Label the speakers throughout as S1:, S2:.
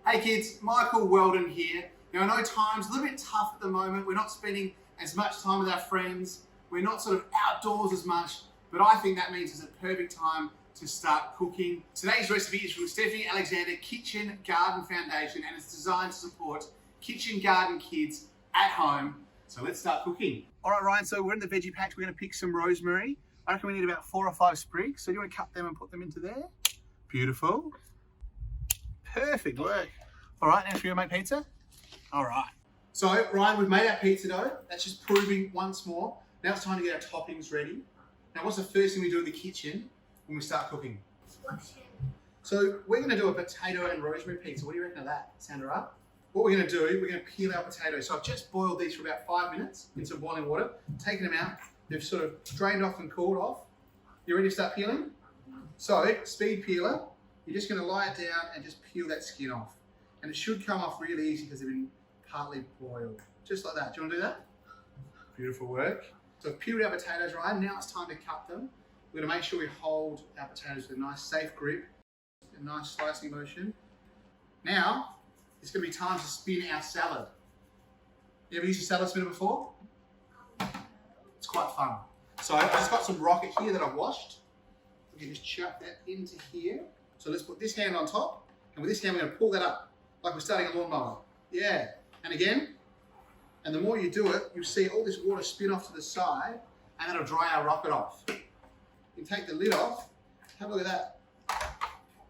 S1: Hey kids, Michael Weldon here. Now I know time's a little bit tough at the moment. We're not spending as much time with our friends. We're not sort of outdoors as much, but I think that means it's a perfect time to start cooking. Today's recipe is from Stephanie Alexander Kitchen Garden Foundation, and it's designed to support kitchen garden kids at home. So let's start cooking. All right, Ryan, so we're in the veggie patch. We're gonna pick some rosemary. I reckon we need about 4 or 5 sprigs. So do you want to cut them and put them into there? Beautiful. Perfect work. All right, now should we make pizza? All right. So, Ryan, we've made our pizza dough. That's just proving once more. Now it's time to get our toppings ready. Now, what's the first thing we do in the kitchen when we start cooking? So, we're going to do a potato and rosemary pizza. What do you reckon of that? Sound all right? What we're going to do, we're going to peel our potatoes. So, I've just boiled these for about 5 minutes in some boiling water, taken them out. They've sort of drained off and cooled off. You ready to start peeling? So, speed peeler. You're just going to lie it down and just peel that skin off. And it should come off really easy because they've been partly boiled. Just like that. Do you want to do that? Beautiful work. So I've peeled our potatoes, Ryan. Now it's time to cut them. We're going to make sure we hold our potatoes with a nice safe grip, a nice slicing motion. Now, it's going to be time to spin our salad. You ever used a salad spinner before? It's quite fun. So I've just got some rocket here that I've washed. We can just chuck that into here. So let's put this hand on top, and with this hand we're going to pull that up, like we're starting a lawnmower. Yeah, and again, and the more you do it, you'll see all this water spin off to the side, and that'll dry our rocket off. You take the lid off, have a look at that.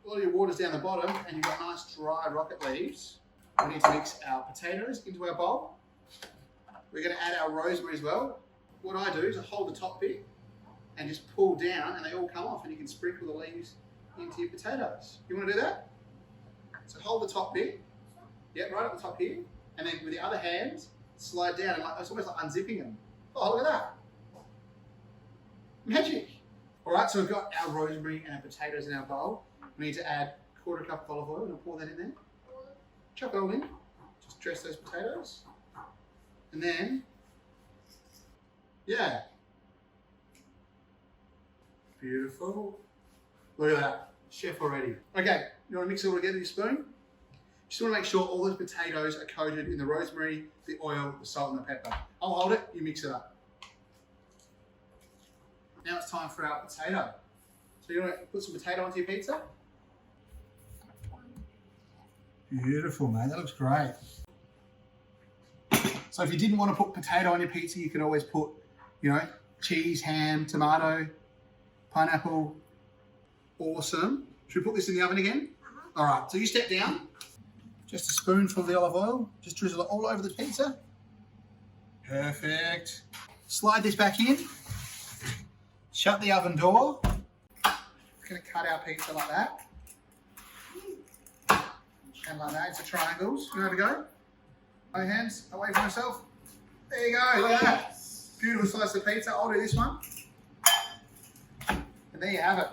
S1: All your water's down the bottom, and you've got nice dry rocket leaves. We need to mix our potatoes into our bowl. We're going to add our rosemary as well. What I do is I hold the top bit, and just pull down, and they all come off, and you can sprinkle the leaves into your potatoes. You want to do that? So hold the top bit, yeah, right at the top here, and then with the other hand, slide down, and it's almost like unzipping them. Oh, look at that. Magic. All right, so we've got our rosemary and our potatoes in our bowl. We need to add a 1/4 cup of olive oil, and I'll pour that in there. Chuck it all in, just dress those potatoes. And then, yeah. Beautiful. Look at that, chef already. Okay, you want to mix it all together with your spoon? Just want to make sure all those potatoes are coated in the rosemary, the oil, the salt and the pepper. I'll hold it, you mix it up. Now it's time for our potato. So you want to put some potato onto your pizza? Beautiful, mate, that looks great. So if you didn't want to put potato on your pizza, you could always put, cheese, ham, tomato, pineapple. Awesome. Should we put this in the oven again? All right, so you step down. Just a spoonful of the olive oil. Just drizzle it all over the pizza. Perfect. Slide this back in. Shut the oven door. We're going to cut our pizza like that. And like that, into triangles. You know how to go? Both hands away from yourself. There you go, look at that. Beautiful slice of pizza. I'll do this one. And there you have it.